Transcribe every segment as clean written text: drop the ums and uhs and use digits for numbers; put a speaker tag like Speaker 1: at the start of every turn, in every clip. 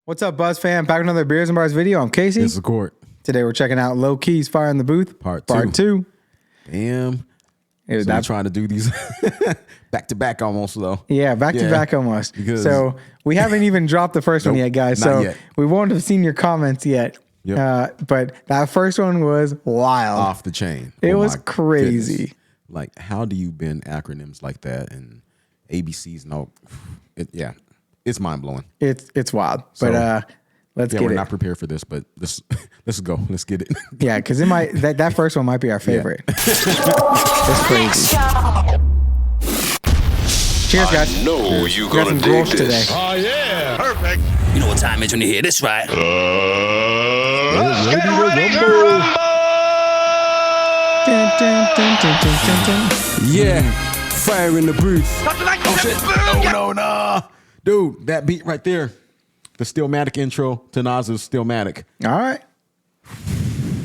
Speaker 1: What's up, Buzz fam? Back with another Beers and Bars video. I'm Casey.
Speaker 2: This is Court.
Speaker 1: Today we're checking out Lowkey's Fire in the Booth.
Speaker 2: Part
Speaker 1: two.
Speaker 2: Damn.
Speaker 1: So
Speaker 2: I'm trying to do these back to back almost though.
Speaker 1: Yeah, back to back almost. So we haven't even dropped the first one yet, guys. So
Speaker 2: yet.
Speaker 1: We won't have seen your comments yet.
Speaker 2: Yep.
Speaker 1: But that first one was wild.
Speaker 2: Off the chain.
Speaker 1: It was crazy.
Speaker 2: Goodness. Like, how do you bend acronyms like that and ABCs? No, it's mind blowing.
Speaker 1: It's wild.
Speaker 2: So,
Speaker 1: but let's get it.
Speaker 2: We're not prepared for this, but let's go. Let's get it.
Speaker 1: Yeah, because it might that first one might be our favorite. It's crazy. Cheers, guys.
Speaker 3: I know you gonna
Speaker 1: some
Speaker 3: dig
Speaker 1: growth
Speaker 3: this.
Speaker 1: today.
Speaker 3: Oh yeah, perfect.
Speaker 4: You know what time it is when you hear this, right?
Speaker 3: Let's get ready to rumble.
Speaker 1: Dun, dun, dun, dun, dun, dun, dun.
Speaker 2: Yeah, fire in the booth.
Speaker 3: Oh shit!
Speaker 2: No, dude, that beat right there, the Stillmatic intro to Nas's Stillmatic.
Speaker 1: All right,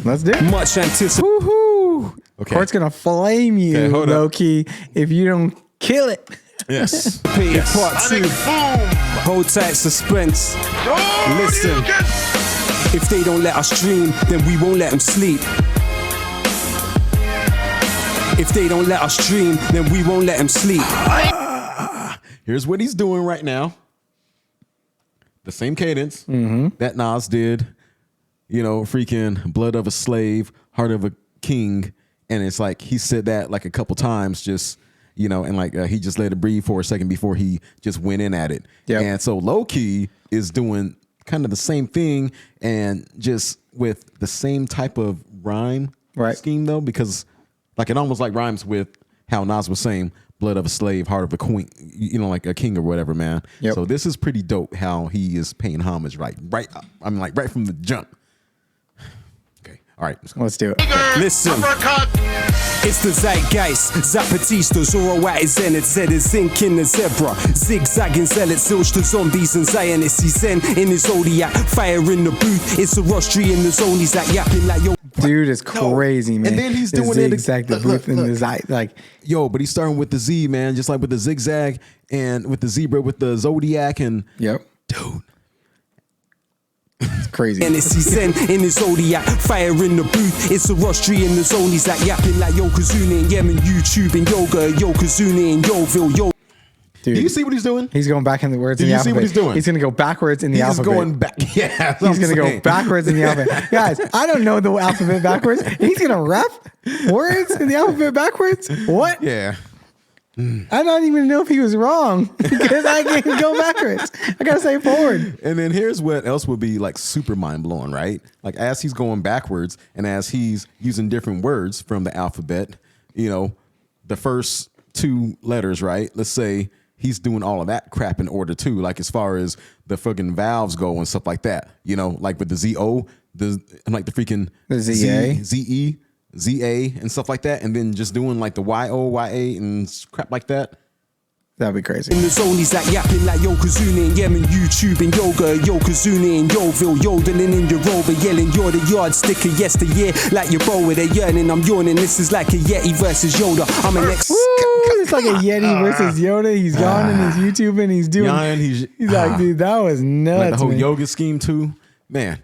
Speaker 1: let's do it.
Speaker 4: Much anticipated.
Speaker 1: Woohoo!
Speaker 2: Okay.
Speaker 1: Court's gonna flame you,
Speaker 2: Okay, hold up.
Speaker 1: Lowkey, if you don't kill it.
Speaker 2: Yes.
Speaker 4: Part two. Hold tight, suspense. Listen. If they don't let us dream, then we won't let them sleep. If they don't let us dream, then we won't let them sleep.
Speaker 2: Here's what he's doing right now. The same cadence that Nas did, you know, freaking Blood of a Slave, Heart of a King. And it's like he said that like a couple times, just, you know, and like he just let it breathe for a second before he just went in at it.
Speaker 1: Yep.
Speaker 2: And so Lowkey is doing kind of the same thing and just with the same type of rhyme scheme, though, because like it almost like rhymes with how Nas was saying blood of a slave, heart of a queen, you know, like a king or whatever, man.
Speaker 1: Yep.
Speaker 2: So this is pretty dope how he is paying homage right. I mean, like right from the jump. Okay. All right.
Speaker 1: Let's do it.
Speaker 4: Listen. It's the zeitgeist, Zapatista, Zoroat is Zenit, Zed is zinc in the zebra, zigzagging zealots, zilch to zombies and Zionists, he's zen in his zodiac, fire in the booth, it's a rostry in the zone, he's like yapping like yo.
Speaker 1: Dude is crazy, man.
Speaker 2: And then he's doing
Speaker 1: the
Speaker 2: it
Speaker 1: exact the booth in the zite, like
Speaker 2: yo, but he's starting with the Z, man, just like with the zigzag and with the zebra, with the zodiac, and
Speaker 1: yep,
Speaker 2: dude.
Speaker 1: It's crazy.
Speaker 4: And it's he's zen in his zodiac, fire in the booth, it's a rostry in the zone, he's like yapping like Yokozuna in Yemen, YouTube and yoga, Yokozuna in Yoville, yo.
Speaker 1: Dude,
Speaker 2: Do you see what he's doing?
Speaker 1: he's going back in the words in the
Speaker 2: you
Speaker 1: alphabet.
Speaker 2: see what he's doing?
Speaker 1: He's gonna go backwards in the
Speaker 2: He's
Speaker 1: alphabet.
Speaker 2: going back. Yeah,
Speaker 1: He's gonna go backwards in the alphabet. Guys, I don't know the alphabet backwards. He's gonna rap words in the alphabet backwards. What?
Speaker 2: Yeah.
Speaker 1: I don't even know if he was wrong because I can't go backwards. I gotta say forward.
Speaker 2: And then here's what else would be like super mind blowing, right? Like as he's going backwards and as he's using different words from the alphabet, you know, the first two letters, right? Let's say he's doing all of that crap in order too, like as far as the fucking valves go and stuff like that. You know, like with the ZO, and like the freaking
Speaker 1: The ZA.
Speaker 2: ZE, ZA and stuff like that, and then just doing like the YO, YA and crap like that.
Speaker 1: That'd be crazy.
Speaker 4: In the zone, he's like yapping like Yokozuna in Yemen, YouTube and yoga, Yokozuna in Yoville, yodeling in your rover, yelling you're the yardsticker yesteryear, like your bow with a yearning, I'm yawning, this is like a Yeti versus Yoda, I'm an ex.
Speaker 1: Woo, it's like a Yeti versus Yoda. He's gone and he's YouTubing. He's doing. He's like, dude, that was nuts.
Speaker 2: Like the whole
Speaker 1: man.
Speaker 2: yoga scheme too, man.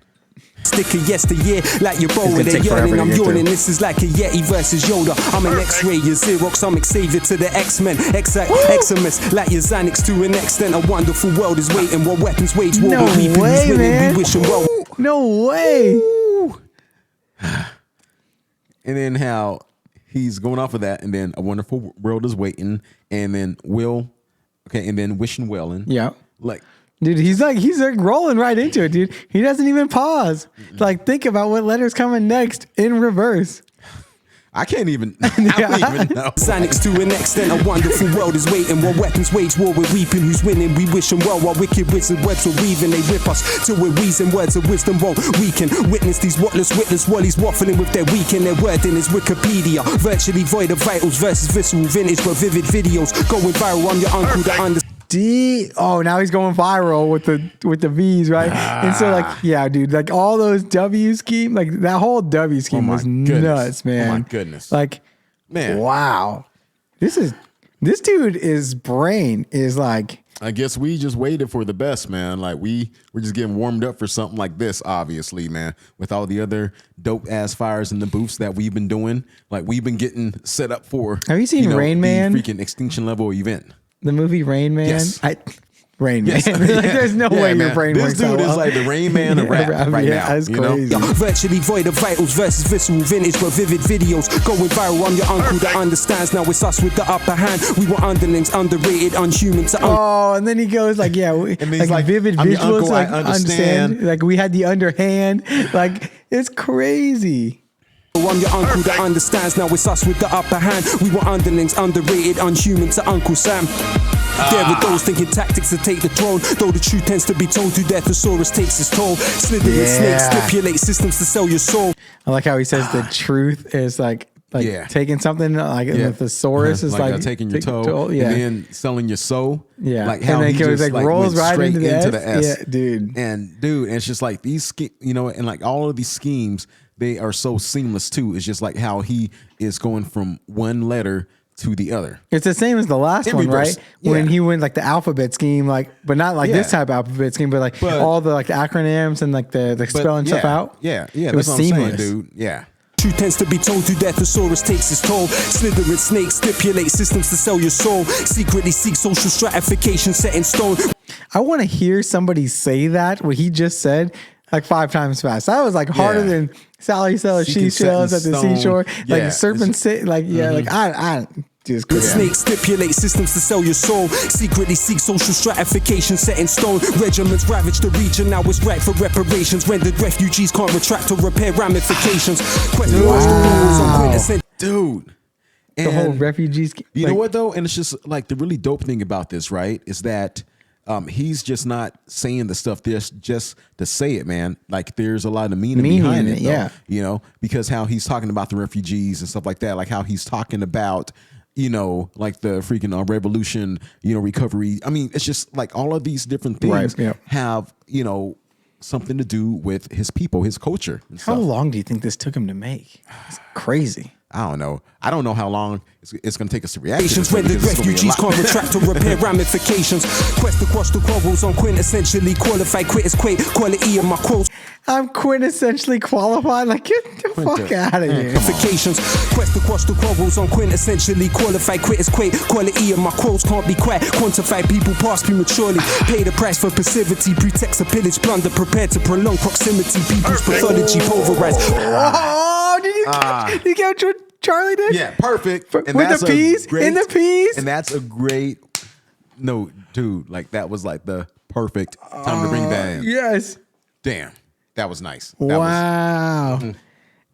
Speaker 4: Sticker yesteryear, like your bow
Speaker 1: It's
Speaker 4: with
Speaker 1: gonna
Speaker 4: a
Speaker 1: take forever
Speaker 4: yearning,
Speaker 1: to
Speaker 4: I'm
Speaker 1: get through.
Speaker 4: yawning, this is like a Yeti versus Yoda, I'm an X-ray, your Xerox, I'm Xavier to the X-Men, Eximus, like your Xanax to an extent, a wonderful world is waiting, what weapons wage war,
Speaker 1: No
Speaker 4: but we
Speaker 1: way,
Speaker 4: winning,
Speaker 1: man.
Speaker 4: we wish them well.
Speaker 1: No way.
Speaker 2: And then how he's going off of that, and then a wonderful world is waiting, and then and then wishing well, and
Speaker 1: Yeah.
Speaker 2: like,
Speaker 1: Dude, he's like rolling right into it, dude. He doesn't even pause. Like, think about what letter's coming next in reverse.
Speaker 2: I can't even. I don't even know.
Speaker 4: Xanax to an extent, a wonderful world is waiting. While weapons wage war, we're weeping. Who's winning? We wish them well. While wicked wizard webs are weaving, they rip us till we're wheezing. Words of wisdom won't weaken. Witness these witless wallies waffling with their weekend. Their wording is Wikipedia, virtually void of vitals versus visceral vintage, but vivid videos going viral. I'm your uncle that understands.
Speaker 1: Oh, now he's going viral with the V's, right? And so, like, yeah, dude, like all those W scheme, like that whole W scheme was nuts, man.
Speaker 2: Oh my goodness.
Speaker 1: Like,
Speaker 2: man,
Speaker 1: wow, this is This dude, his brain is like.
Speaker 2: I guess we just waited for the best, man. Like we're just getting warmed up for something like this, obviously, man. With all the other dope ass fires in the booths that we've been doing, like we've been getting set up for.
Speaker 1: Have you seen Rain Man?
Speaker 2: The freaking extinction level event.
Speaker 1: The movie Rain Man.
Speaker 2: Yes.
Speaker 1: Rain
Speaker 2: Yes.
Speaker 1: Man. Like, there's no way your brain
Speaker 2: This
Speaker 1: works
Speaker 2: dude
Speaker 1: that
Speaker 2: is
Speaker 1: well.
Speaker 2: like the Rain Man of rap right now.
Speaker 1: That's
Speaker 2: you know?
Speaker 1: crazy.
Speaker 4: Virtually void of vitals versus visceral vintage but vivid videos. Going viral, I'm your uncle that understands. Now it's us with the upper hand. We were underlings, underrated, unhuman to
Speaker 1: Oh, and then he goes like, yeah,
Speaker 2: And then he's
Speaker 1: like
Speaker 2: like,
Speaker 1: vivid
Speaker 2: I'm your
Speaker 1: visuals,
Speaker 2: uncle,
Speaker 1: like
Speaker 2: I understand.
Speaker 1: Like we had the underhand. Like it's crazy.
Speaker 4: I'm your uncle that understands. Now it's us with the upper hand. We were underlings, underrated, unhuman to Uncle Sam. There are those thinking tactics to take the throne. Though the truth tends to be told, through their thesaurus takes its toll. Slithering snakes stipulate systems to sell your soul.
Speaker 1: I like how he says the truth is like taking something like the thesaurus is like
Speaker 2: taking your toe,
Speaker 1: yeah,
Speaker 2: and then selling your soul.
Speaker 1: Yeah.
Speaker 2: Like how
Speaker 1: And then
Speaker 2: he
Speaker 1: goes,
Speaker 2: just
Speaker 1: like, rolls
Speaker 2: went
Speaker 1: right
Speaker 2: straight
Speaker 1: into the S.
Speaker 2: S.
Speaker 1: Yeah, dude.
Speaker 2: And it's just like these, and like all of these schemes, they are so seamless too. It's just like how he is going from one letter to the other.
Speaker 1: It's the same as the last
Speaker 2: In
Speaker 1: one,
Speaker 2: reverse.
Speaker 1: right? When
Speaker 2: Yeah.
Speaker 1: he went like the alphabet scheme, like, but not like this
Speaker 2: Yeah.
Speaker 1: type of alphabet scheme, but like all the like the acronyms and like the spelling stuff out.
Speaker 2: Yeah,
Speaker 1: It was
Speaker 2: that's what
Speaker 1: seamless.
Speaker 2: I'm saying, dude. Yeah.
Speaker 4: Truth tends to be told, through their thesaurus takes its toll. Slithering snakes stipulate systems to sell your soul. Secretly seek social stratification set in stone.
Speaker 1: I want to hear somebody say that what he just said like 5 times fast. That was like harder
Speaker 2: Yeah.
Speaker 1: than Sally sells
Speaker 2: Seeking
Speaker 1: she shells
Speaker 2: set
Speaker 1: at
Speaker 2: in
Speaker 1: the
Speaker 2: stone.
Speaker 1: seashore.
Speaker 2: Yeah.
Speaker 1: Like serpent sit like like I just
Speaker 4: The
Speaker 1: crazy.
Speaker 4: snakes stipulate systems to sell your soul. Secretly seek social stratification set in stone. Regiments ravage the region, now it's right for reparations. Rendered refugees can't retract or repair ramifications. Question what's the rules on quintessential.
Speaker 2: Dude.
Speaker 1: The whole
Speaker 2: And
Speaker 1: refugees.
Speaker 2: you know what though? And it's just like the really dope thing about this, right? Is that he's just not saying the stuff just to say it, man. Like there's a lot of meaning behind it, though,
Speaker 1: yeah.
Speaker 2: you know, because how he's talking about the refugees and stuff like that, like how he's talking about, like the freaking revolution, recovery. I mean, it's just like all of these different things
Speaker 1: Right, yeah.
Speaker 2: have, something to do with his people, his culture. And
Speaker 1: How
Speaker 2: stuff.
Speaker 1: long do you think this took him to make? It's crazy.
Speaker 2: I don't know. I don't know how long it's going to take us to react to this,
Speaker 4: Rendered
Speaker 2: because it's gonna be a
Speaker 4: refugees
Speaker 2: lot.
Speaker 4: can't retract or repair ramifications. Quest across the quarrels on quintessentially qualified quitters. Quality of my quotes.
Speaker 1: I'm quintessentially qualified. Like get the fuck out of here.
Speaker 4: Ramifications. Quest across the quarrels on quintessentially qualified quitters. Quality of my quotes can't be quiet. Quantified people pass prematurely. Pay the price for passivity. Pretext of pillage, plunder. Prepared to prolong proximity. People's pathology pulverized.
Speaker 1: Oh, did you get what Charlie did?
Speaker 2: Yeah, perfect.
Speaker 1: With the peas? In the peas?
Speaker 2: And that's a great dude. Like that was like the perfect time to bring that in.
Speaker 1: Yes.
Speaker 2: Damn. That was nice. That
Speaker 1: Wow.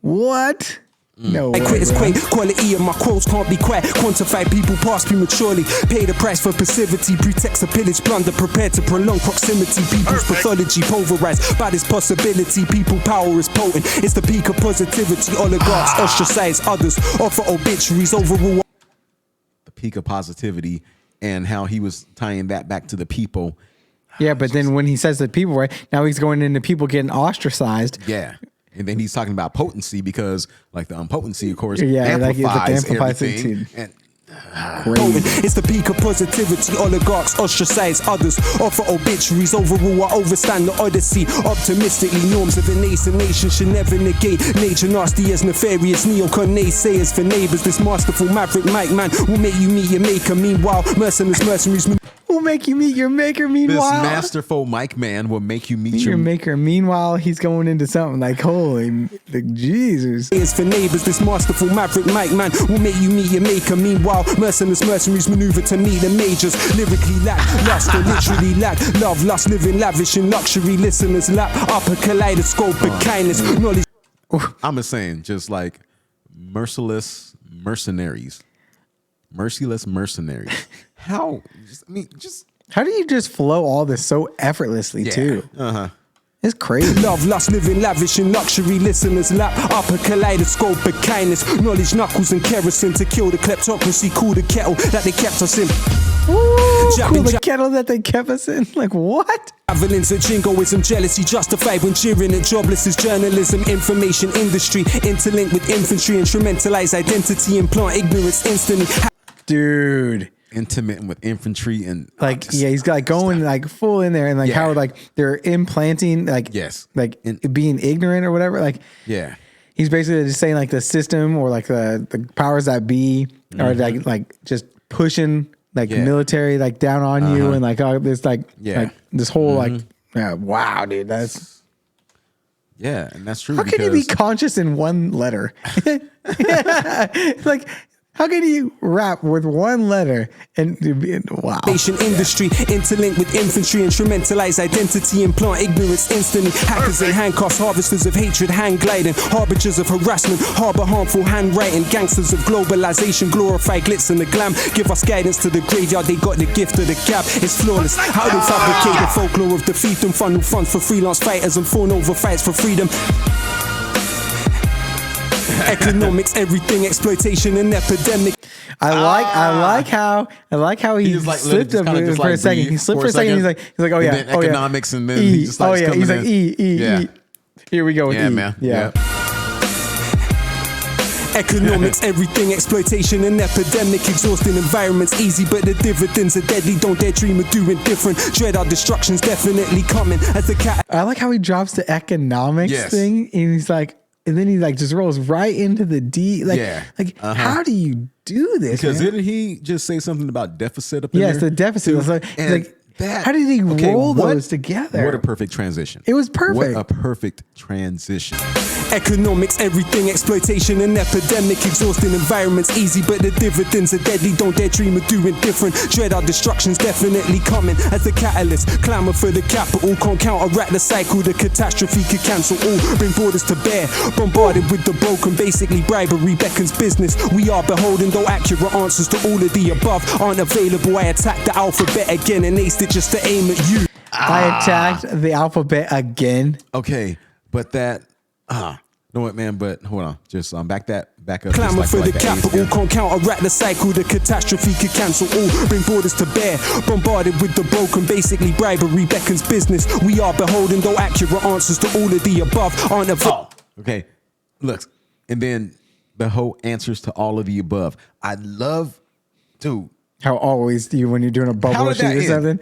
Speaker 1: What? No way,
Speaker 4: Quitters
Speaker 1: bro.
Speaker 4: quality of my quotes can't be quiet. Quantified people pass prematurely. Pay the price for passivity. Pretext of pillage, plunder. Prepared to prolong proximity. People's pathology pulverized by this possibility. People power is potent. It's the peak of positivity. Oligarchs ostracize others. Offer obituaries overrule.
Speaker 2: the peak of positivity and how he was tying that back to the people.
Speaker 1: Yeah, but then when he says the people, right now he's going into people getting ostracized.
Speaker 2: Yeah. And then he's talking about potency because, like, the impotency, of course,
Speaker 1: Yeah, like, it's like the
Speaker 2: amplifies
Speaker 1: amplifies
Speaker 2: everything.
Speaker 1: it.
Speaker 2: And
Speaker 1: Crazy.
Speaker 4: It's the peak of positivity. Oligarchs ostracize others. Offer obituaries. Overrule or overstand the odyssey. Optimistically, norms of a nascent nation should never negate. Nature nasty as nefarious. Neocon naysayers for neighbors. This masterful maverick mic man will make you meet your maker. Meanwhile, mercenaries.
Speaker 1: Will make you meet your maker.
Speaker 2: this
Speaker 1: Meanwhile,
Speaker 2: masterful mic man will make you meet
Speaker 1: your
Speaker 2: your
Speaker 1: maker. Meanwhile, he's going into something like holy, like Jesus.
Speaker 4: Is for neighbors, this masterful maverick mic man will make you meet your maker. Meanwhile, mercenaries maneuver to meet the majors. Lyrically lack lust, or literally lack love, lust, living lavish in luxury. Listeners lap up a kaleidoscope of kindness, knowledge.
Speaker 2: I'm just saying, just like merciless mercenaries. How? Just
Speaker 1: How do you just flow all this so effortlessly too? It's crazy.
Speaker 4: Love, lust, living lavish in luxury. Listeners lap up a kaleidoscope of kindness, knowledge, knuckles, and kerosene to kill the kleptocracy. Cool the kettle that they kept us in.
Speaker 1: Ooh,
Speaker 4: Jabbing,
Speaker 1: cool, the kettle that they kept us in. Like what?
Speaker 4: Javelins and jingoism, jealousy justified when cheering at jobless is journalism, information industry, interlinked with infantry, instrumentalize identity, implant ignorance instantly.
Speaker 1: Dude,
Speaker 2: intimate with infantry and
Speaker 1: like he's like going like full in there and like how like they're implanting like like being ignorant or whatever. Like he's basically just saying like the system or like the powers that be are like just pushing like military like down on you and like all this like this whole like wow, dude, that's.
Speaker 2: Yeah, and that's true.
Speaker 1: How can you be conscious in one letter? Like, how can you rap with one letter and wow?
Speaker 4: Nation industry interlinked with infantry, instrumentalize identity, implant ignorance instantly. Hackers in handcuffs, harvesters of hatred, hand gliding, harbingers of harassment, harbor harmful handwriting, gangsters of globalization, glorify glitz and the glam. Give us guidance to the graveyard. They got the gift of the gap. It's flawless. How they fabricate the folklore of defeat and funnel funds for freelance fighters and fawn over fights for freedom. Economics, everything, exploitation and epidemic.
Speaker 1: I like how he
Speaker 2: like
Speaker 1: slipped a bit for a second. He slipped for a second. He's like, oh yeah,
Speaker 2: and then economics, and then
Speaker 1: E.
Speaker 2: he just like,
Speaker 1: he's like E. Here we go with E.
Speaker 2: Man.
Speaker 1: Yeah.
Speaker 4: Economics, everything, exploitation and epidemic, exhausting environments, easy but the dividends are deadly. Don't dare dream of doing different. Dread our destruction's definitely coming. As the cat.
Speaker 1: I like how he drops the economics thing, and he's like. And then he like just rolls right into the D. Like, how do you do this?
Speaker 2: Because
Speaker 1: man?
Speaker 2: didn't he just say something about deficit up in
Speaker 1: there?
Speaker 2: Yes,
Speaker 1: the deficit. Was like, how did he roll those together?
Speaker 2: What a perfect transition.
Speaker 1: It was perfect.
Speaker 2: What a perfect transition.
Speaker 4: Economics, everything, exploitation and epidemic, exhausting environments, easy but the dividends are deadly. Don't dare dream of doing different. Dread our destruction's definitely coming. As the catalyst, clamor for the capital, can't counteract the cycle. The catastrophe could cancel all, bring borders to bear. Bombarded with the broken, basically bribery beckons business. We are beholden, though accurate answers to all of the above aren't available. I attacked the alphabet again and aced it just to aim at you.
Speaker 1: I attacked the alphabet again.
Speaker 2: Okay, but that know what, man? But hold on, just back up.
Speaker 4: Clamor for the capital, can't counteract the cycle. The catastrophe could cancel all, bring borders to bear. Bombarded with the broken, basically bribery beckons business. We are beholden, though accurate answers to all of the above aren't available.
Speaker 2: Okay, look, and then the whole answers to all of the above. I love, dude.
Speaker 1: How always do you when you're doing a bubble shoot or something?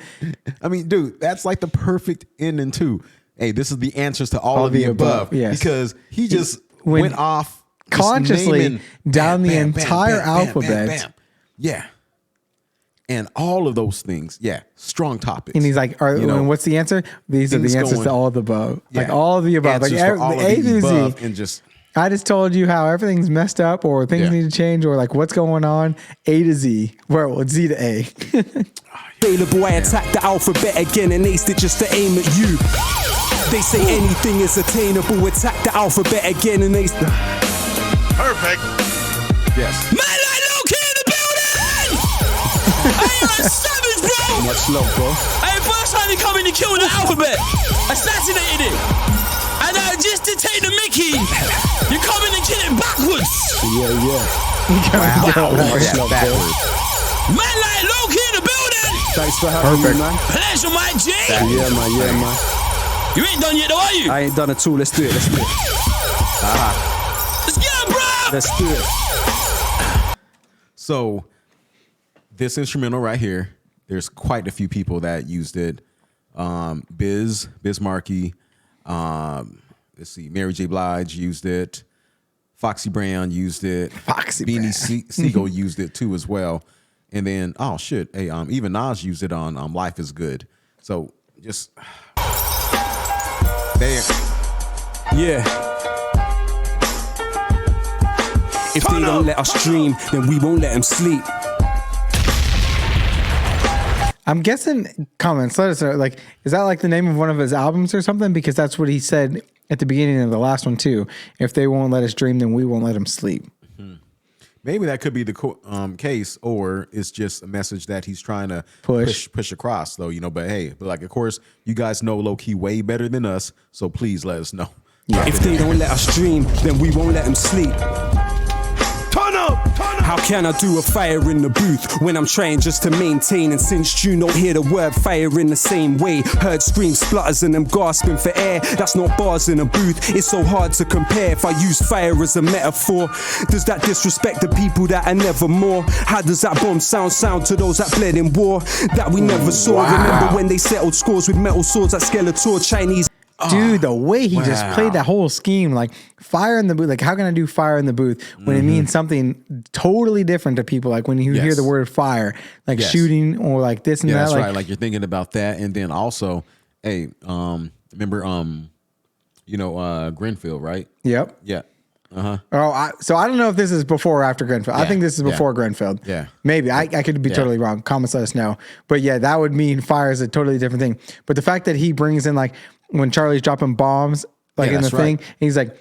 Speaker 2: I mean, dude, that's like the perfect ending too. Hey, this is the answers to all of the above.
Speaker 1: Yes.
Speaker 2: Because he just went off
Speaker 1: consciously down the entire alphabet.
Speaker 2: Yeah. And all of those things. Yeah. Strong topics.
Speaker 1: And he's like, and what's the answer? These are the answers to all of the above.
Speaker 2: Yeah.
Speaker 1: Like all of the above.
Speaker 2: Answers
Speaker 1: like
Speaker 2: all
Speaker 1: A
Speaker 2: of the
Speaker 1: to
Speaker 2: above
Speaker 1: Z.
Speaker 2: and just
Speaker 1: I just told you how everything's messed up or things need to change or like what's going on. A to Z. Well, Z to A.
Speaker 4: Available, I attacked the alphabet again and aced it just to aim at you. They say anything is attainable. Attack the alphabet again and aced the...
Speaker 3: Perfect.
Speaker 2: Yes.
Speaker 5: Man like Lowkey in the building! Hey, you're a savage, bro!
Speaker 4: Much love, bro.
Speaker 5: Hey, first time you come in and kill the alphabet, assassinated it. And just to take the mickey, you come in and kill it backwards.
Speaker 4: Wow. Much love, bro.
Speaker 5: Man like Lowkey in the building!
Speaker 4: Thanks for having me, man.
Speaker 5: Pleasure, my G!
Speaker 4: Yeah, man.
Speaker 5: You ain't done yet, though, are you?
Speaker 4: I ain't done at all. Let's do it.
Speaker 5: Let's get it, bro!
Speaker 4: Let's do it.
Speaker 2: So this instrumental right here, there's quite a few people that used it. Biz Markie, let's see, Mary J. Blige used it. Foxy Brown used it. Beanie Siegel used it too as well. And then, oh shit, hey, even Nas used it on Life is Good. So just there.
Speaker 4: Yeah. If they don't let us dream, then we won't let them sleep.
Speaker 1: I'm guessing comments. Let us know. Like, is that like the name of one of his albums or something? Because that's what he said at the beginning of the last one too. If they won't let us dream, then we won't let them sleep.
Speaker 2: Maybe that could be the case, or it's just a message that he's trying to push across, though. But hey, like of course, you guys know Lowkey way better than us, so please let us know.
Speaker 4: Yeah. If they don't let us dream, then we won't let them sleep. How can I do a fire in the booth when I'm trying just to maintain? And since you don't hear the word fire in the same way, heard screams, splutters, and them gasping for air. That's not bars in a booth, it's so hard to compare. If I use fire as a metaphor, does that disrespect the people that are never more? How does that bomb sound to those that bled in war that we never saw? Remember when they settled scores with metal swords at Skeletor? Chinese.
Speaker 1: Dude, the way he just played that whole scheme, like fire in the booth, like how can I do fire in the booth when it means something totally different to people? Like when you hear the word fire, like shooting or like this and that.
Speaker 2: That's
Speaker 1: like,
Speaker 2: right. Like you're thinking about that. And then also, hey, remember, Grenfell, right?
Speaker 1: Yep.
Speaker 2: Yeah.
Speaker 1: So I don't know if this is before or after Grenfell. I think this is before Grenfell.
Speaker 2: Yeah.
Speaker 1: Maybe. I could be totally wrong. Comments let us know. But yeah, that would mean fire is a totally different thing. But the fact that he brings in like when Charlie's dropping bombs like in the thing, he's like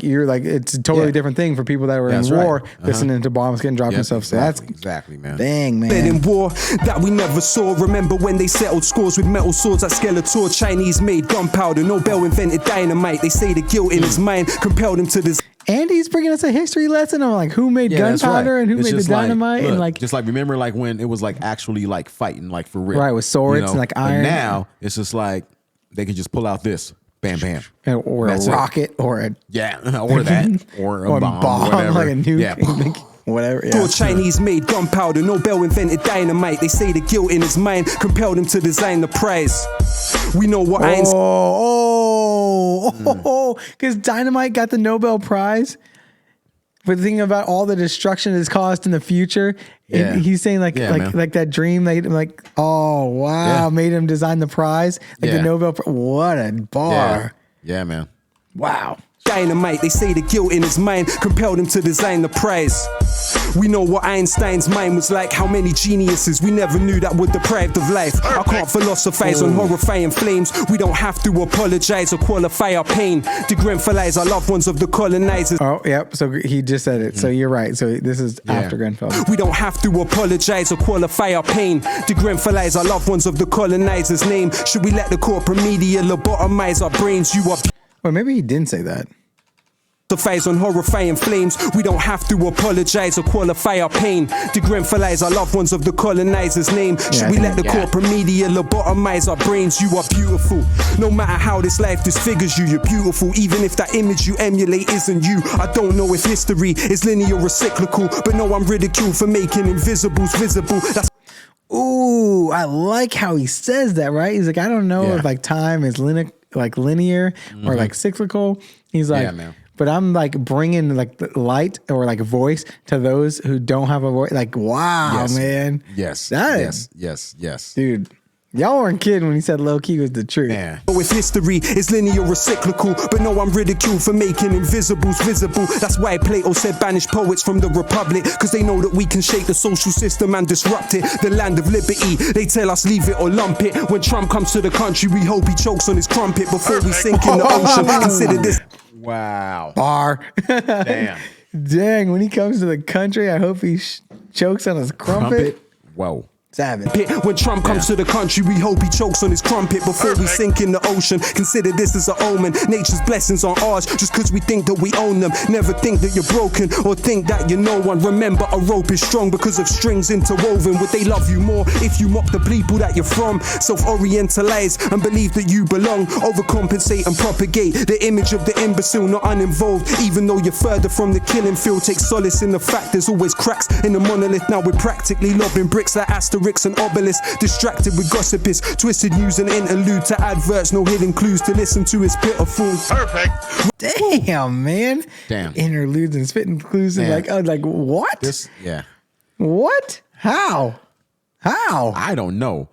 Speaker 1: you're like it's a totally different thing for people that were in war listening to bombs getting dropped and stuff. So that's
Speaker 2: exactly, man.
Speaker 1: Dang, man.
Speaker 4: In war that we never saw. Remember when they settled scores with metal swords at Skeletor? Chinese made gunpowder. Nobel invented dynamite. They say the guilt in his mind compelled him to this.
Speaker 1: And he's bringing us a history lesson on like who made gunpowder and who made the dynamite and like
Speaker 2: just like remember like when it was like actually like fighting like for real,
Speaker 1: right, with swords and like iron.
Speaker 2: But now it's just like they can just pull out this, bam, bam,
Speaker 1: or a rocket or a
Speaker 2: or that or a bomb, whatever.
Speaker 1: Like a nuke, whatever. Yeah.
Speaker 4: Chinese made gunpowder. Nobel invented dynamite. They say the guilt in his mind compelled him to design the prize. We know what
Speaker 1: because dynamite got the Nobel Prize. But thinking about all the destruction it's caused in the future, he's saying like that dream made him like, made him design the prize, like the Nobel Prize. What a bar!
Speaker 2: Yeah, man.
Speaker 1: Wow.
Speaker 4: Dynamite, they say the guilt in his mind compelled him to design the prize. We know what Einstein's mind was like. How many geniuses we never knew that were deprived of life. I can't philosophize on horrifying flames. We don't have to apologize or qualify our pain. To Grenfellize our loved ones of the colonizers.
Speaker 1: Oh, yep. So he just said it. So you're right. So this is after Grenfell.
Speaker 4: We don't have to apologize or qualify our pain. To Grenfellize our loved ones of the colonizers' name. Should we let the corporate media lobotomize our brains? You are.
Speaker 1: Or maybe he didn't say that.
Speaker 4: On horrifying flames, we don't have to apologize or qualify our pain. To Grenfellize our loved ones of the colonizers' name. Should we let the corporate media lobotomize our brains? You are beautiful. No matter how this life disfigures you, you're beautiful. Even if that image you emulate isn't you. I don't know if history is linear or cyclical, but no, I'm ridiculed for making invisibles visible. That's
Speaker 1: ooh, I like how he says that, right? He's like, I don't know if like time is linear or like cyclical. He's like, but I'm like bringing like the light or like voice to those who don't have a voice. Like, wow, man.
Speaker 2: Yes.
Speaker 1: Dude, y'all weren't kidding when he said Lowkey was the truth.
Speaker 2: Yeah.
Speaker 4: if history is linear or cyclical, but no, I'm ridiculed for making invisibles visible. That's why Plato said banish poets from the Republic, because they know that we can shake the social system and disrupt it. The land of liberty, they tell us leave it or lump it. When Trump comes to the country, we hope he chokes on his crumpet before we sink in the ocean. Consider this.
Speaker 2: Wow.
Speaker 1: Bar.
Speaker 2: Damn.
Speaker 1: Dang, when he comes to the country, I hope he chokes on his crumpet.
Speaker 2: Whoa.
Speaker 1: Savage.
Speaker 4: When Trump comes to the country, we hope he chokes on his crumpet before we sink in the ocean. Consider this as an omen. Nature's blessings are ours just because we think that we own them. Never think that you're broken or think that you're no one. Remember, a rope is strong because of strings interwoven. Would they love you more if you mock the people that you're from? Self-orientalize and believe that you belong. Overcompensate and propagate the image of the imbecile, not uninvolved. Even though you're further from the killing field, take solace in the fact there's always cracks in the monolith. Now we're practically lobbing bricks like asteroids and obelisks, distracted with gossipists, twisted news and interlude to adverts, no hidden clues to listen to is pitiful.
Speaker 3: Perfect.
Speaker 1: Damn, man.
Speaker 2: Damn.
Speaker 1: Interludes and spitting clues and like what? What? How?
Speaker 2: I don't know.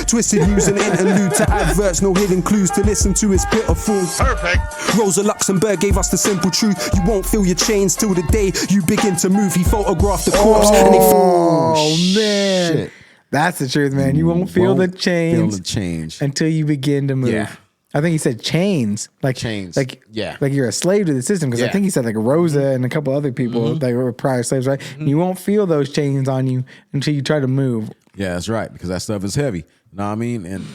Speaker 4: Twisted news and interlude to adverts, no hidden clues to listen to is pitiful.
Speaker 3: Perfect.
Speaker 4: Rosa Luxemburg gave us the simple truth. You won't feel your chains till the day you begin to move. He photographed the corpse and they
Speaker 1: man. Shit. That's the truth, man. You won't feel the change until you begin to move.
Speaker 2: Yeah.
Speaker 1: I think he said chains. Like
Speaker 2: chains.
Speaker 1: Like you're a slave to the system. Because I think he said like Rosa and a couple other people that were prior slaves, right? You won't feel those chains on you until you try to move.
Speaker 2: Yeah, that's right. Because that stuff is heavy. Know what I mean? And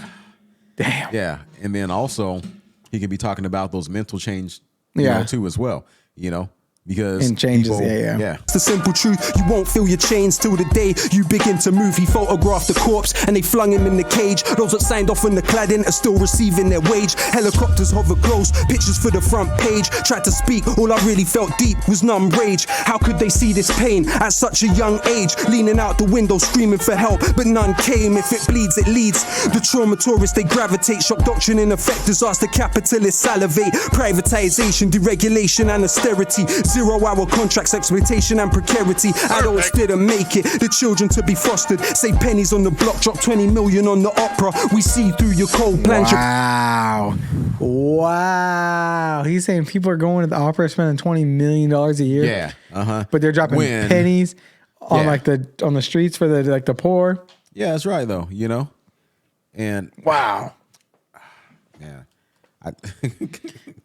Speaker 1: damn.
Speaker 2: Yeah. And then also he can be talking about those mental change, you know, too as well. You know, because
Speaker 1: and changes.
Speaker 2: people,
Speaker 1: Yeah.
Speaker 4: It's the simple truth. You won't feel your chains till the day you begin to move. He photographed the corpse and they flung him in the cage. Those that signed off on the cladding are still receiving their wage. Helicopters hover close, pictures for the front page. Tried to speak, all I really felt deep was numb rage. How could they see this pain at such a young age? Leaning out the window screaming for help, but none came. If it bleeds, it leads. The trauma tourists, they gravitate. Shock doctrine in effect, disaster capitalists salivate. Privatization, deregulation and austerity. 0-hour contracts, exploitation and precarity. Adults didn't make it, the children to be fostered. Save pennies on the block, drop 20 million on the opera. We see through your cold plans.
Speaker 1: Wow. He's saying people are going to the opera spending $20 million a year.
Speaker 2: Yeah.
Speaker 1: But they're dropping pennies on on the streets for the poor.
Speaker 2: Yeah, that's right though, And
Speaker 1: wow.
Speaker 2: Yeah.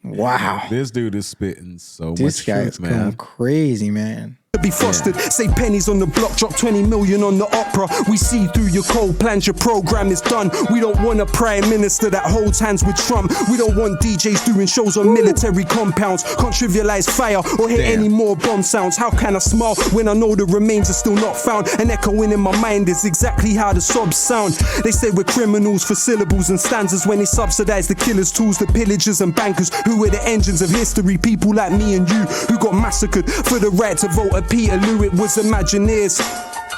Speaker 1: Wow.
Speaker 2: This dude is spitting so
Speaker 1: This
Speaker 2: much
Speaker 1: guy
Speaker 2: truth,
Speaker 1: is
Speaker 2: man.
Speaker 1: going crazy, man.
Speaker 4: To be fostered, save pennies on the block, drop 20 million on the opera. We see through your cold plans, your program is done. We don't want a prime minister that holds hands with Trump. We don't want DJs doing shows on military compounds. Can't trivialize fire or hear any more bomb sounds. How can I smile when I know the remains are still not found? And echoing in my mind is exactly how the sobs sound. They say we're criminals for syllables and stanzas when they subsidize the killers, tools, the pillagers and bankers who were the engines of history. People like me and you who got massacred for the right to vote. Peterloo, it was Imagineers.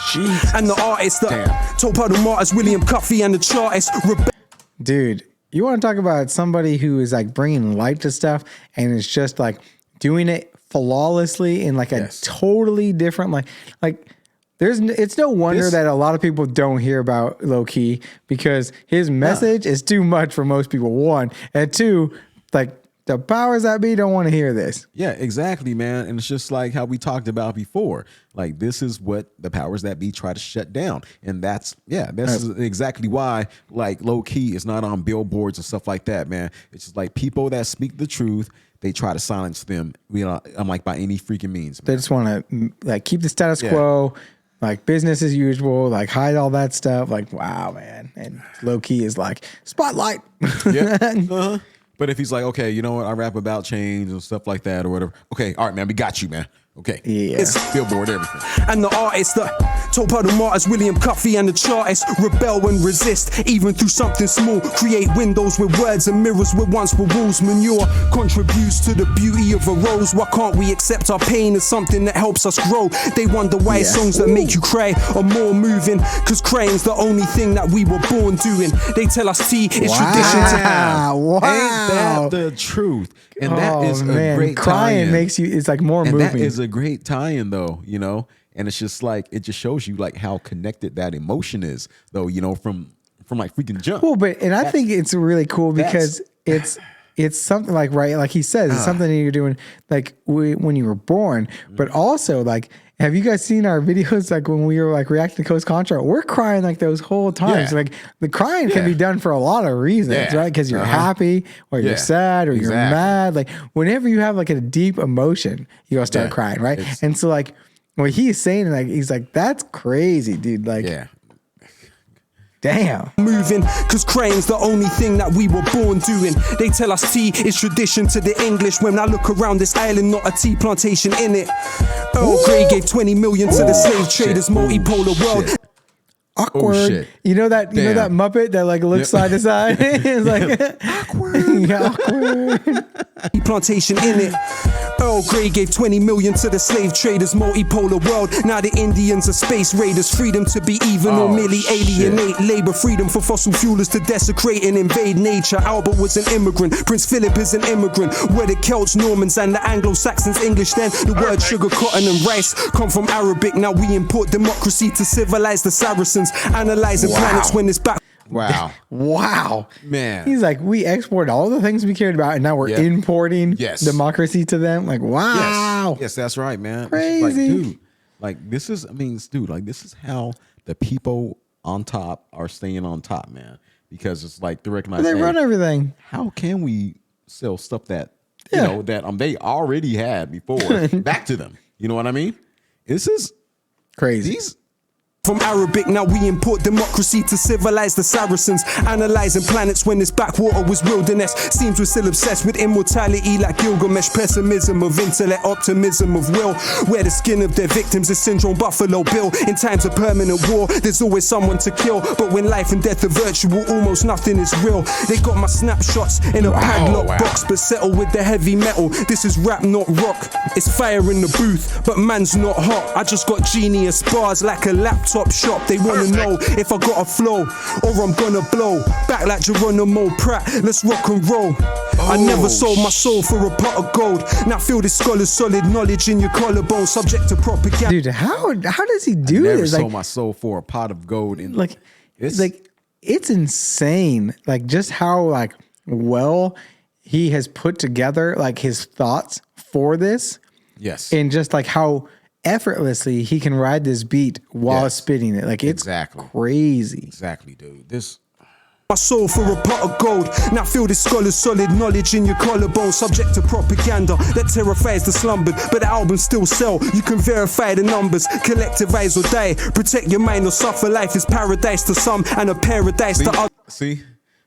Speaker 4: Jeez. And the artists that top out the martyrs, William Cuffy and the chartists.
Speaker 1: Dude, you want to talk about somebody who is like bringing light to stuff and it's just like doing it flawlessly in like a totally different it's no wonder that a lot of people don't hear about Lowkey because his message is too much for most people. One, and two, like the powers that be don't want to hear this.
Speaker 2: Yeah, exactly, man. And it's just like how we talked about before. Like this is what the powers that be try to shut down. And that's is exactly why like Lowkey is not on billboards and stuff like that, man. It's just like people that speak the truth, they try to silence them, I'm like by any freaking means, man.
Speaker 1: They just want to like keep the status quo, like business as usual, like hide all that stuff. Like, wow, man. And Lowkey is like, spotlight.
Speaker 2: Yeah. But if he's like, okay, you know what, I rap about change and stuff like that or whatever. Okay, all right, man, we got you, man. Okay.
Speaker 1: Yeah.
Speaker 2: It's billboard, everything.
Speaker 4: And the artists that top out the martyrs, William Cuffy and the chartists. Rebel and resist, even through something small. Create windows with words and mirrors where once were walls. Manure contributes to the beauty of a rose. Why can't we accept our pain as something that helps us grow? They wonder why songs that make you cry are more moving. Cause crying's the only thing that we were born doing. They tell us tea is tradition to have.
Speaker 1: Wow.
Speaker 2: Ain't that the truth? And that is a great
Speaker 1: crying
Speaker 2: tie-in.
Speaker 1: makes you, it's like more
Speaker 2: and
Speaker 1: moving.
Speaker 2: That is a great tie-in though, and it's just like, it just shows you like how connected that emotion is though, from like freaking jump.
Speaker 1: Well, I think it's really cool because it's something like, right, like he says, it's something that you're doing like when you were born, but also like, have you guys seen our videos like when we were like reacting to Coast Contra? We're crying like those whole times. Like the crying can be done for a lot of reasons, right? Because you're happy or you're sad or you're mad. Like whenever you have like a deep emotion, you gotta start crying, right? And so like what he's saying, like he's like, that's crazy, dude. Like, damn.
Speaker 4: Moving, cause crying's the only thing that we were born doing. They tell us tea is tradition to the English. When I look around this island, not a tea plantation in it. Earl Grey gave 20 million to the slave traders, multipolar world.
Speaker 1: Awkward. You know that Muppet that like looks side to side? It's like awkward.
Speaker 4: Awkward. Plantation in it. Earl Grey gave 20 million to the slave traders, multipolar world. Now the Indians are space raiders. Freedom to be even or merely alienate. Labor freedom for fossil fuelers to desecrate and invade nature. Albert was an immigrant. Prince Philip is an immigrant. Where the Celts, Normans and the Anglo-Saxons English then. The word sugar, cotton and rice come from Arabic. Now we import democracy to civilize the Saracens. Analyzing planets when it's back.
Speaker 2: Wow.
Speaker 1: Wow.
Speaker 2: Man.
Speaker 1: He's like, we exported all the things we cared about and now we're importing democracy to them. Like, wow.
Speaker 2: Yes, that's right, man.
Speaker 1: Crazy.
Speaker 2: Like, dude, like this is, this is how the people on top are staying on top, man. Because it's like they recognize
Speaker 1: they run everything.
Speaker 2: How can we sell stuff that, that they already had before back to them? You know what I mean? This is
Speaker 1: crazy.
Speaker 4: From Arabic, now we import democracy to civilize the Saracens. Analyzing planets when this backwater was wilderness. Seems we're still obsessed with immortality like Gilgamesh. Pessimism of intellect, optimism of will. Wear the skin of their victims, a syndrome Buffalo Bill. In times of permanent war, there's always someone to kill. But when life and death are virtual, almost nothing is real. They got my snapshots in a padlock box, but settle with the heavy metal. This is rap, not rock. It's fire in the booth, but man's not hot. I just got genius bars like a laptop shop. They wanna know if I got a flow or I'm gonna blow back like Geronimo Pratt. Let's rock and roll. I never sold my soul for a pot of gold. Now feel this scholar's solid knowledge in your collarbone, subject to propaganda.
Speaker 1: Dude, how does he do
Speaker 2: never
Speaker 1: this?
Speaker 2: sold my soul for a pot of gold. And
Speaker 1: it's insane. Like just how like well he has put together like his thoughts for this.
Speaker 2: Yes.
Speaker 1: And just like how effortlessly he can ride this beat while spitting it. Like it's crazy.
Speaker 2: Exactly, dude. This
Speaker 4: my soul for a pot of gold. Now feel this scholar's solid knowledge in your collarbone, subject to propaganda that terrifies the slumbered. But the albums still sell. You can verify the numbers. Collectivize or die. Protect your mind or suffer. Life is paradise to some and a paradise to others.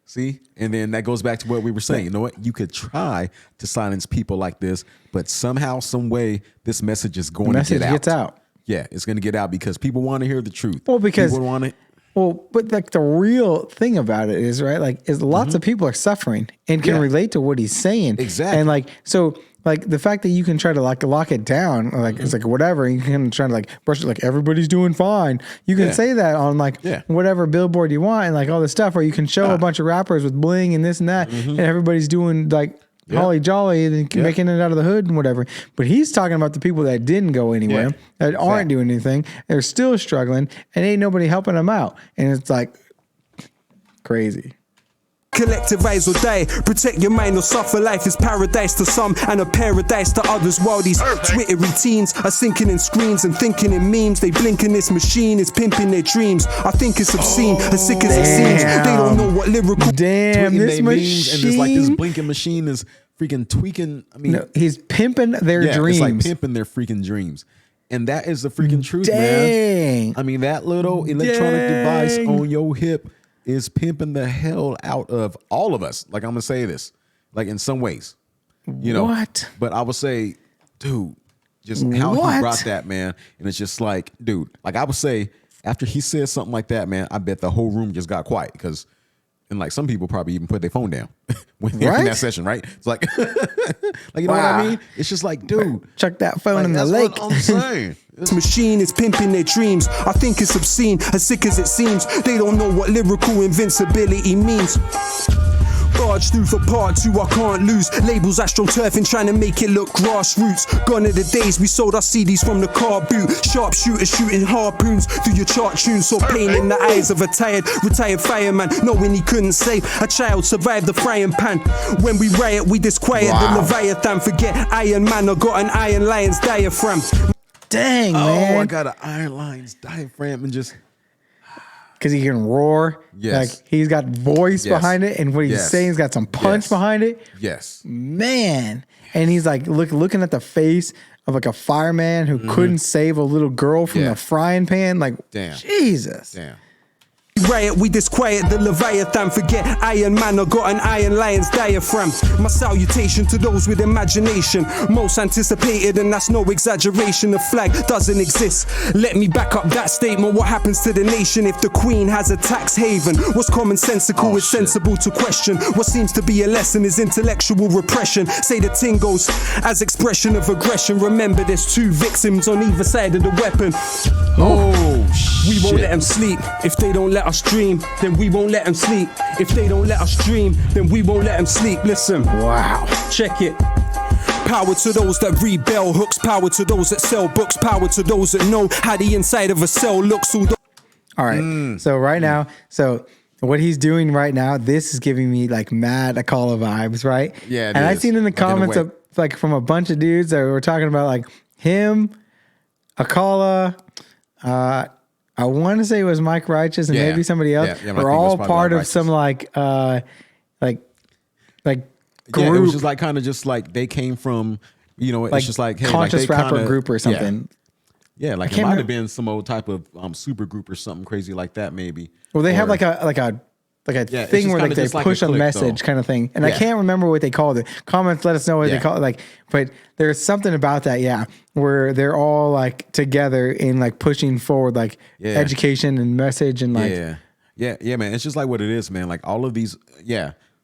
Speaker 2: See, and then that goes back to what we were saying. You know what? You could try to silence people like this, but somehow, some way, this message is going to get out.
Speaker 1: Gets out.
Speaker 2: Yeah, it's going to get out because people want to hear the truth.
Speaker 1: Well, because
Speaker 2: people want it.
Speaker 1: Well, but like the real thing about it is right, like is lots of people are suffering and can relate to what he's saying.
Speaker 2: Exactly.
Speaker 1: And like so. Like the fact that you can try to like lock it down, like it's like whatever, you can try to like brush it like everybody's doing fine. You can say that on like whatever billboard you want and like all this stuff where you can show a bunch of rappers with bling and this and that, and everybody's doing like holly jolly and making it out of the hood and whatever. But he's talking about the people that didn't go anywhere, that aren't doing anything, they're still struggling, and ain't nobody helping them out. And it's like crazy.
Speaker 4: Collectivize or die. Protect your mind or suffer. Life is paradise to some and a paradise to others. While these Twittery teens are sinking in screens and thinking in memes, they blink in this machine is pimping their dreams. I think it's obscene, as sick as it seems. They don't know what lyrical.
Speaker 1: Damn, this machine.
Speaker 2: And it's like this blinking machine is freaking tweaking. I mean,
Speaker 1: no, he's pimping their dreams.
Speaker 2: It's like pimping their freaking dreams. And that is the freaking truth, man. I mean, that little electronic device on your hip is pimping the hell out of all of us. Like, I'm going to say this, like in some ways, you know, but I would say, dude, just how he brought that, man. And it's just like, dude, like I would say after he said something like that, man, I bet the whole room just got quiet because, and like some people probably even put their phone down when they're in that session, right? It's like, like, you know what I mean? It's just like, dude,
Speaker 1: chuck that phone in the lake.
Speaker 2: What I'm saying.
Speaker 4: This machine is pimping their dreams. I think it's obscene, as sick as it seems. They don't know what lyrical invincibility means. Barge through for part 2, I can't lose. Labels astroturfing, trying to make it look grassroots. Gone are the days we sold our CDs from the car boot. Sharpshooters shooting harpoons through your chart tunes. Saw pain in the eyes of a retired fireman, knowing he couldn't save a child, survived the frying pan. When we riot, we disquiet the Leviathan. Forget Iron Man, I got an Iron Lion's diaphragm.
Speaker 1: Dang, man.
Speaker 2: Oh, I got an Iron Lion's diaphragm and just...
Speaker 1: Because he can roar.
Speaker 2: Yes.
Speaker 1: Like he's got voice behind it, and what he's saying, he's got some punch behind it.
Speaker 2: Yes.
Speaker 1: Man. And he's like looking at the face of like a fireman who couldn't save a little girl from the frying pan. Like, Jesus.
Speaker 2: Damn.
Speaker 4: Riot, we disquiet the Leviathan. Forget Iron Man, I got an Iron Lion's diaphragm. My salutation to those with imagination, most anticipated, and that's no exaggeration. The flag doesn't exist. Let me back up that statement. What happens to the nation if the Queen has a tax haven? What's commonsensical is sensible to question. What seems to be a lesson is intellectual repression. Say the ting goes as expression of aggression. Remember, there's 2 victims on either side of the weapon. We won't let them sleep. If they don't let us dream, then we won't let them sleep. If they don't let us dream, then we won't let them sleep. Listen.
Speaker 1: Wow.
Speaker 4: Check it. Power to those that read bell hooks. Power to those that sell books. Power to those that know how the inside of a cell looks. All
Speaker 1: right. So right now, what he's doing right now, this is giving me like mad Akala vibes, right?
Speaker 2: Yeah.
Speaker 1: And I've seen in the comments of like from a bunch of dudes that were talking about like him, Akala, I want to say it was Mike Righteous and maybe somebody else. We're all part of some like group.
Speaker 2: Yeah, it was just like kind of just like they came from, you know, it's
Speaker 1: like
Speaker 2: just like hey,
Speaker 1: conscious
Speaker 2: like
Speaker 1: rapper group or something.
Speaker 2: Yeah, like it might have been some old type of super group or something crazy like that, maybe.
Speaker 1: Well, they have like a thing where like they push a message kind of thing, and I can't remember what they called it. Comments, let us know what they call it. Like, but there's something about that, where they're all like together in like pushing forward like education and message and like
Speaker 2: yeah, man. It's just like what it is, man. Like all of these,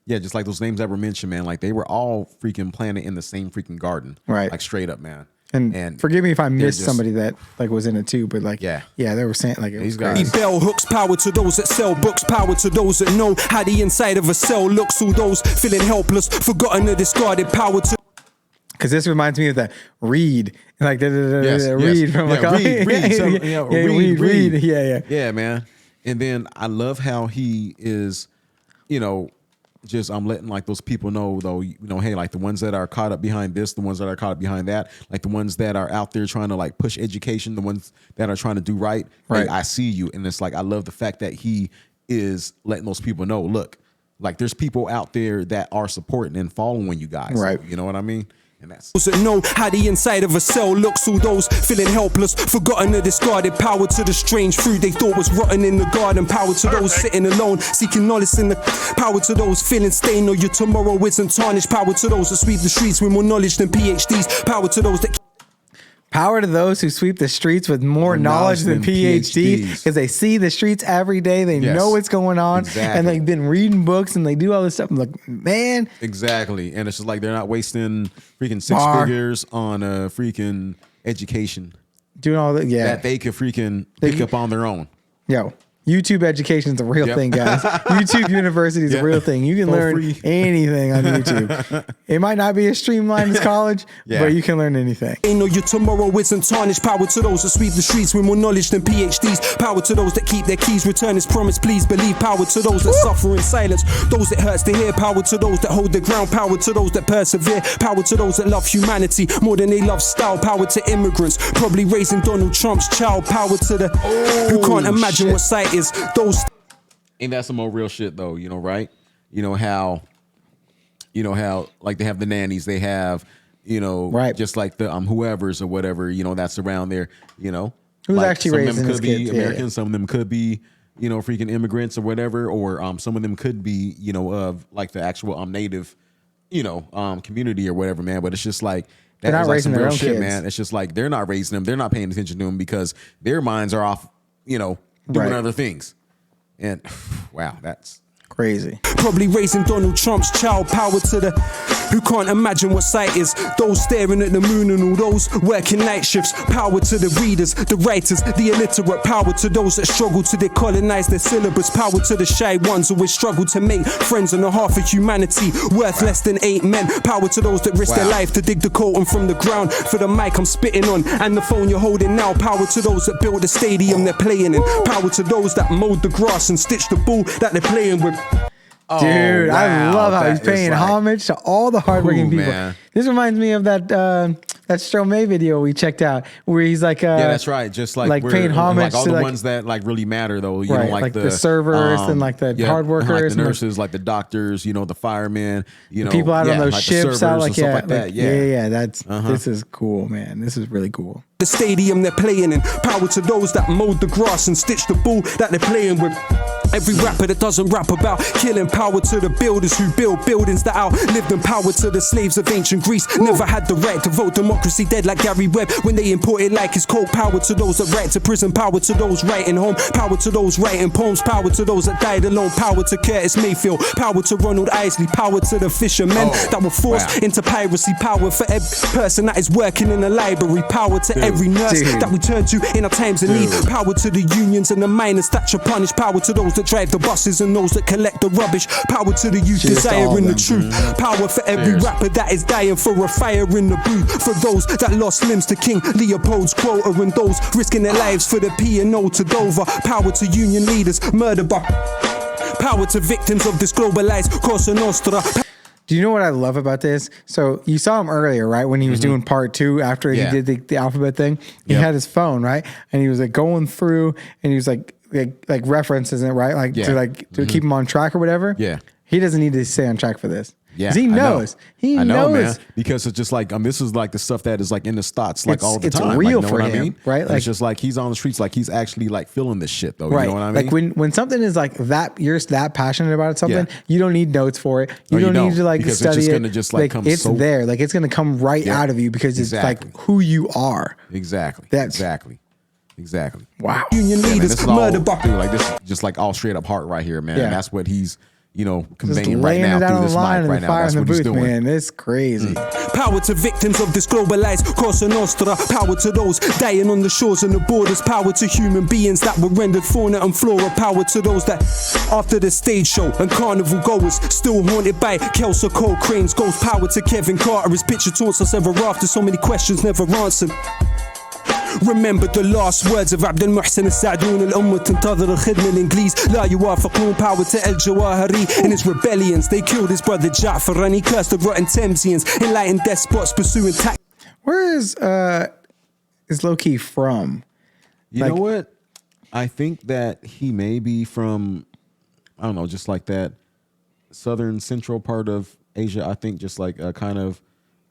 Speaker 2: just like those names that were mentioned, man. Like they were all freaking planted in the same freaking garden,
Speaker 1: right?
Speaker 2: Like straight up, man.
Speaker 1: And forgive me if I missed somebody that like was in it too, but like they were saying like it was
Speaker 4: guys. Bell hooks, power to those that sell books, power to those that know how the inside of a cell looks. All those feeling helpless, forgotten or discarded, power to.
Speaker 1: Because this reminds me of the read, like the read from like read,
Speaker 2: yeah, man. And then I love how he is, just I'm letting like those people know though, hey, like the ones that are caught up behind this, the ones that are caught up behind that, like the ones that are out there trying to like push education, the ones that are trying to do right. Hey, I see you. And it's like, I love the fact that he is letting those people know, look, like there's people out there that are supporting and following you guys.
Speaker 1: Right.
Speaker 2: You know what I mean? And that's
Speaker 4: those that know how the inside of a cell looks. All those feeling helpless, forgotten or discarded, power to the strange fruit they thought was rotten in the garden, power to those sitting alone seeking knowledge in the power to those feeling stained or your tomorrow isn't tarnished, power to those that sweep the streets with more knowledge than PhDs, power to those that
Speaker 1: power to those who sweep the streets with more knowledge than PhDs, because they see the streets every day. They know what's going on, and they've been reading books and they do all this stuff. I'm like, man,
Speaker 2: exactly. And it's just like they're not wasting freaking six figures on a freaking education,
Speaker 1: doing all that. Yeah,
Speaker 2: that they could freaking pick up on their own.
Speaker 1: Yo. YouTube education is a real thing, guys. YouTube University is a real thing. You can learn anything on YouTube. It might not be as streamlined as college, but you can learn anything.
Speaker 4: Ain't no your tomorrow isn't tarnished. Power to those that sweep the streets with more knowledge than PhDs. Power to those that keep their keys, return as promised. Please believe. Power to those that suffer in silence. Those it hurts to hear. Power to those that hold the ground. Power to those that persevere. Power to those that love humanity more than they love style. Power to immigrants, probably raising Donald Trump's child. Power to the who can't imagine what sight is. Those.
Speaker 2: Ain't that some more real shit though, right? How like they have the nannies, they have, just like the whoever's or whatever, that's around there,
Speaker 1: Who's like actually raising
Speaker 2: some of them could be
Speaker 1: kids,
Speaker 2: Americans, some of them could be, freaking immigrants or whatever, or some of them could be, of like the actual native, community or whatever, man. But it's just like
Speaker 1: they're not raising their own
Speaker 2: shit,
Speaker 1: kids,
Speaker 2: man. It's just like they're not raising them, they're not paying attention to them because their minds are off, doing other things. And wow, that's
Speaker 1: crazy.
Speaker 4: Probably raising Donald Trump's child. Power to the who can't imagine what sight is. Those staring at the moon and all those working night shifts. Power to the readers, the writers, the illiterate. Power to those that struggle to decolonize their syllabus. Power to the shy ones who always struggle to make friends on the half of humanity worth less than 8 men. Power to those that risk their life to dig the colton from the ground. For the mic I'm spitting on and the phone you're holding now. Power to those that built the stadium they're playing in. Power to those that mowed the grass and stitched the ball that they're playing with.
Speaker 1: Dude, I love how he's paying homage to all the hardworking people.
Speaker 2: Man.
Speaker 1: This reminds me of that Stromae video we checked out where he's like,
Speaker 2: that's right, just like
Speaker 1: paying homage
Speaker 2: like all
Speaker 1: to
Speaker 2: the ones that like really matter though. You know, like
Speaker 1: the servers and like the hard workers,
Speaker 2: like the nurses, like the doctors, the firemen,
Speaker 1: the people out on those
Speaker 2: like
Speaker 1: ships, out like
Speaker 2: that.
Speaker 1: That's this is cool, man. This is really cool.
Speaker 4: The stadium they're playing in. Power to those that mowed the grass and stitched the ball that they're playing with. Every rapper that doesn't rap about killing. Power to the builders who build buildings that outlive them. Power to the slaves of ancient Greece. Never had the right to vote. Democracy dead like Gary Webb when they imported like his coke. Power to those that write to prison. Power to those writing home. Power to those writing poems. Power to those that died alone. Power to Curtis Mayfield. Power to Ronald Isley. Power to the fishermen that were forced into piracy. Power for every person that is working in a library. Power to every nurse that we turn to in our times of need. Power to the unions and the miners that should punish. Power to those that drive the buses and those that collect the rubbish. Power to the youth desiring the truth. Power for every rapper that is dying for a fire in the booth. For those that lost limbs to King Leopold's quota and those risking their lives for the P&O to Dover. Power to union leaders murdered by. Power to victims of this globalized Cosa Nostra.
Speaker 1: Do you know what I love about this? So you saw him earlier, right? When he was doing part 2 after he did the alphabet thing. He had his phone, right? And he was like going through and he was like references it, right? Like to keep him on track or whatever.
Speaker 2: Yeah.
Speaker 1: He doesn't need to stay on track for this.
Speaker 2: Yeah,
Speaker 1: he knows. He knows,
Speaker 2: man. Because it's just like this is like the stuff that is like in the thoughts like all the time.
Speaker 1: It's real
Speaker 2: like,
Speaker 1: for him, right?
Speaker 2: Like, it's just like he's on the streets, like he's actually like feeling this shit, though.
Speaker 1: Right.
Speaker 2: You know what I mean?
Speaker 1: Like when something is like that, you're that passionate about something. You don't need notes for it. You don't need to like
Speaker 2: because
Speaker 1: study
Speaker 2: it's just
Speaker 1: it.
Speaker 2: gonna just like come.
Speaker 1: It's there. Like it's gonna come right out of you because it's like who you are.
Speaker 2: Exactly. Exactly.
Speaker 1: Wow.
Speaker 4: Union leaders murder by
Speaker 2: like this is just like all straight up heart right here, man.
Speaker 1: Yeah.
Speaker 2: And that's what he's conveying
Speaker 1: Just
Speaker 2: right now through this mic right now. That's what he's doing.
Speaker 1: Man, it's crazy.
Speaker 4: Power to victims of this globalized Cosa Nostra. Power to those dying on the shores and the borders. Power to human beings that were rendered fauna and flora. Power to those that after the stage show and carnival goers still haunted by Kelso Cole Crane's ghost. Power to Kevin Carter. His picture taunts us ever after. So many questions never answered. Remember the last words of عبد المحسن السعدون الأمة تنتظر الخدمة الإنجليز لا يوافقون. Power to El Jawahiri in his rebellions. They killed his brother Ja'far and he cursed the rotten Thamesians. Enlightened despots pursuing tactics.
Speaker 1: Where is Lowkey from?
Speaker 2: You know what? I think that he may be from, I don't know, just like that southern central part of Asia. I think just like kind of,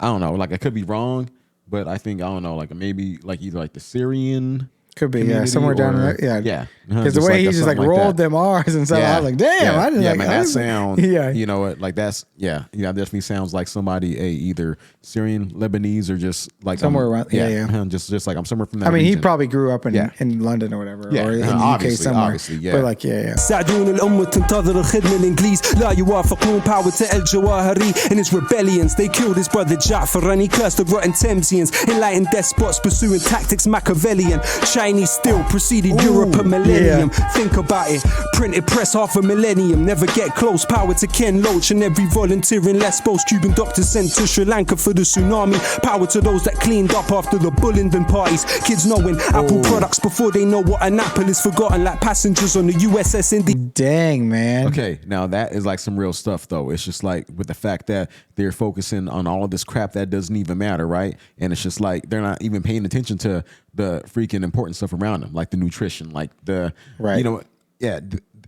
Speaker 2: I don't know, like I could be wrong. But I think, I don't know, like maybe like either like the Syrian.
Speaker 1: Could be, somewhere down there.
Speaker 2: Yeah.
Speaker 1: Because the way he just like rolled them R's and stuff, I was like, damn, I didn't like
Speaker 2: that sound.
Speaker 1: Yeah.
Speaker 2: You know what? Like that's, definitely sounds like somebody, either Syrian, Lebanese, or just like
Speaker 1: somewhere around. Yeah.
Speaker 2: Just like I'm somewhere from that
Speaker 1: I mean,
Speaker 2: region.
Speaker 1: he probably grew up in London or whatever. Or in the UK somewhere.
Speaker 2: Obviously,
Speaker 1: But like,
Speaker 4: سعدون الأمة تنتظر الخدمة الإنجليز لا يوافقون. Power to El Jawahiri in his rebellions. They killed his brother Ja'far and he cursed the rotten Thamesians. Enlightened despots pursuing tactics Machiavellian. Chinese still preceded Europe a millennium. Think about it. Printed press half a millennium. Never get close. Power to Ken Loach and every volunteer in Lesbos. Cuban doctors sent to Sri Lanka for the tsunami. Power to those that cleaned up after the Bullingdon parties. Kids knowing Apple products before they know what an apple is. Forgotten like passengers on the USS Indy.
Speaker 1: Dang, man.
Speaker 2: Okay, now that is like some real stuff, though. It's just like with the fact that they're focusing on all of this crap that doesn't even matter, right? And it's just like they're not even paying attention to the freaking important stuff around them, like the nutrition, like the,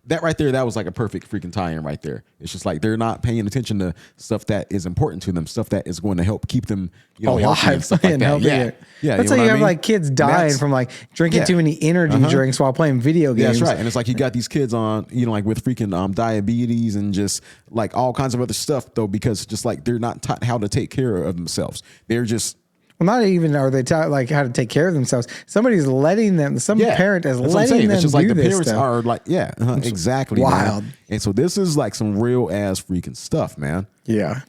Speaker 2: that right there, that was like a perfect freaking tie-in right there. It's just like they're not paying attention to stuff that is important to them, stuff that is going to help keep them, healthy and stuff like that. Yeah,
Speaker 1: that's how you have like kids dying from like drinking too many energy drinks while playing video games.
Speaker 2: Yeah, that's right. And it's like you got these kids on, like with freaking diabetes and just like all kinds of other stuff, though, because just like they're not taught how to take care of themselves. They're just.
Speaker 1: Well, not even are they taught like how to take care of themselves. Somebody's letting them. Parent is letting them
Speaker 2: it's just
Speaker 1: do
Speaker 2: like the
Speaker 1: this
Speaker 2: parents
Speaker 1: stuff.
Speaker 2: are like, exactly.
Speaker 1: Wild.
Speaker 2: Man. And so this is like some real ass freaking stuff, man.
Speaker 1: Yeah.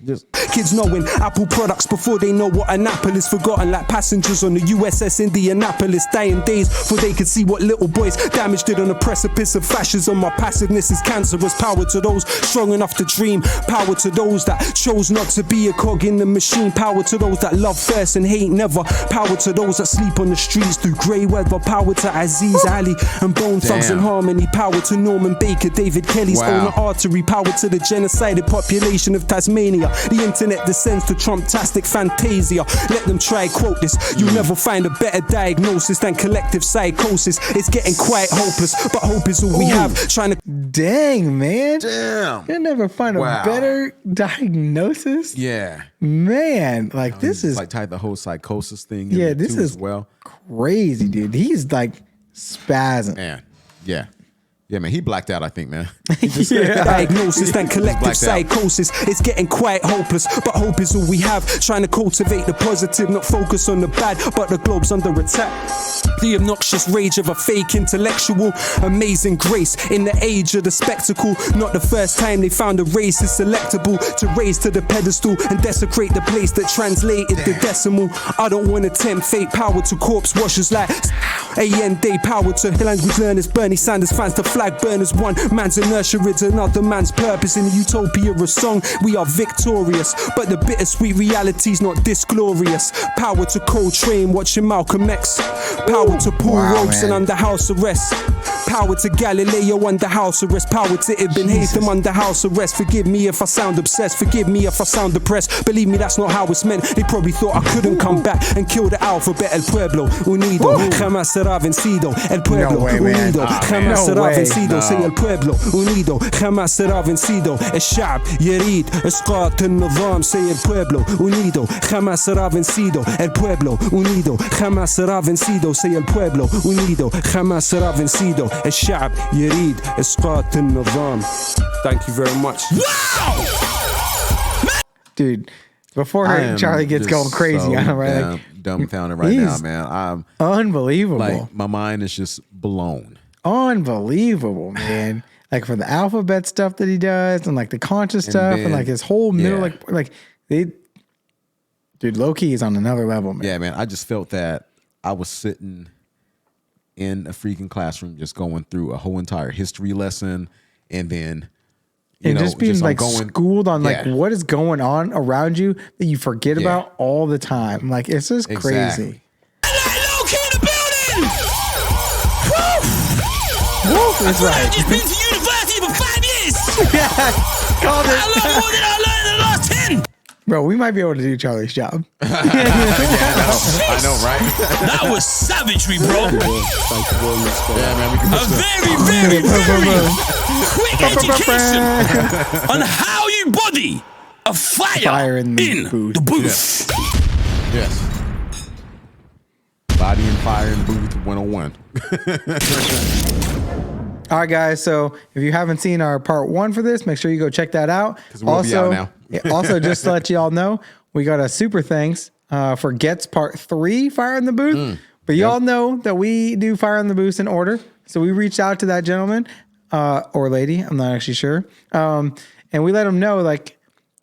Speaker 4: Kids knowing Apple products before they know what an apple is. Forgotten like passengers on the USS Indianapolis. Dying days before they could see what little boys damaged it on the precipice of fascism. My passiveness is cancerous. Power to those strong enough to dream. Power to those that chose not to be a cog in the machine. Power to those that love first and hate never. Power to those that sleep on the streets through grey weather. Power to Aziz Ali and Bone Thugs and Harmony. Power to Norman Baker, David Kelly's own artery. Power to the genocided population of Tasmania. The internet descends to Trump-tastic fantasia. Let them try quote this. You'll never find a better diagnosis than collective psychosis. It's getting quite hopeless, but hope is all we have. Trying to.
Speaker 1: Dang, man.
Speaker 2: Damn.
Speaker 1: You'll never find a better diagnosis.
Speaker 2: Yeah.
Speaker 1: Man, like this is
Speaker 2: like tied the whole psychosis thing.
Speaker 1: Yeah, this is crazy, dude. He's like spazzing.
Speaker 2: Man, yeah. Yeah, man, he blacked out, I think, man.
Speaker 4: Diagnosis and collective psychosis. It's getting quite hopeless, but hope is all we have. Trying to cultivate the positive, not focus on the bad, but the globe's under attack. The obnoxious rage of a fake intellectual. Amazing grace in the age of the spectacle. Not the first time they found a race is selectable to raise to the pedestal and desecrate the place that translated the decimal. I don't want to tempt fate. Power to corpse washers like AN Day. Power to language learners, Bernie Sanders fans to flag burners. One man's inertia is another man's purpose. In the utopia of song, we are victorious, but the bittersweet reality's not this glorious. Power to Coltrane, watching Malcolm X. Power Power to pull ropes and under house arrest. Power to Galileo under house arrest. Power to Ibn Haytham under house arrest. Forgive me if I sound obsessed. Forgive me if I sound depressed. Believe me, that's not how it's meant. They probably thought I couldn't come back and kill the alphabet. El pueblo unido. Jamás será vencido. El pueblo unido. Jamás será vencido. Say el pueblo unido. Jamás será vencido. الشعب يريد اسقاط النظام. Say el pueblo unido. Jamás será vencido. El pueblo unido. Jamás será vencido. Say el pueblo unido. Jamás será vencido. الشعب يريد اسقاط النظام. Thank you very much.
Speaker 5: Wow!
Speaker 1: Dude, before Charlie gets going crazy on him, right?
Speaker 2: Like, dumbfounded right now, man. I'm
Speaker 1: unbelievable.
Speaker 2: Like, my mind is just blown.
Speaker 1: Unbelievable, man. Like for the alphabet stuff that he does, and like the conscious stuff, and like his whole middle, dude, Lowkey is on another level, man.
Speaker 2: Yeah, man. I just felt that I was sitting in a freaking classroom, just going through a whole entire history lesson, and then
Speaker 1: just being like schooled on like what is going on around you that you forget about all the time. Like it's just crazy.
Speaker 5: Lowkey in the building.
Speaker 1: Woo, that's right.
Speaker 5: I've just been to university for 5 years.
Speaker 1: Called it.
Speaker 5: I learned more than I learned in the last 10.
Speaker 1: Bro, we might be able to do Charlie's job.
Speaker 2: I know, right?
Speaker 5: That was savagery, bro.
Speaker 2: Yeah, man. We can
Speaker 5: A very, very, very quick education on how you body a fire in the booth.
Speaker 2: Yes. Body and fire in the booth 101.
Speaker 1: All right, guys. So if you haven't seen our part 1 for this, make sure you go check that out.
Speaker 2: We'll be out now.
Speaker 1: Also, just to let you all know, we got a super thanks for Gets Part 3 Fire in the Booth. But y'all know that we do Fire in the Booth in order. So we reached out to that gentleman or lady. I'm not actually sure. And we let him know like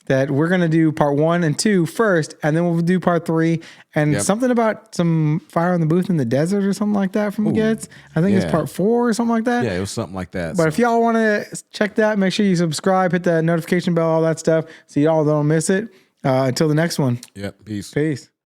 Speaker 1: that we're going to do part 1 and 2 first, and then we'll do part 3. And something about some Fire in the Booth in the desert or something like that from Gets. I think it's part 4 or something like that.
Speaker 2: Yeah, it was something like that.
Speaker 1: But if y'all want to check that, make sure you subscribe, hit that notification bell, all that stuff, so y'all don't miss it. Until the next one.
Speaker 2: Yep. Peace.
Speaker 1: Peace.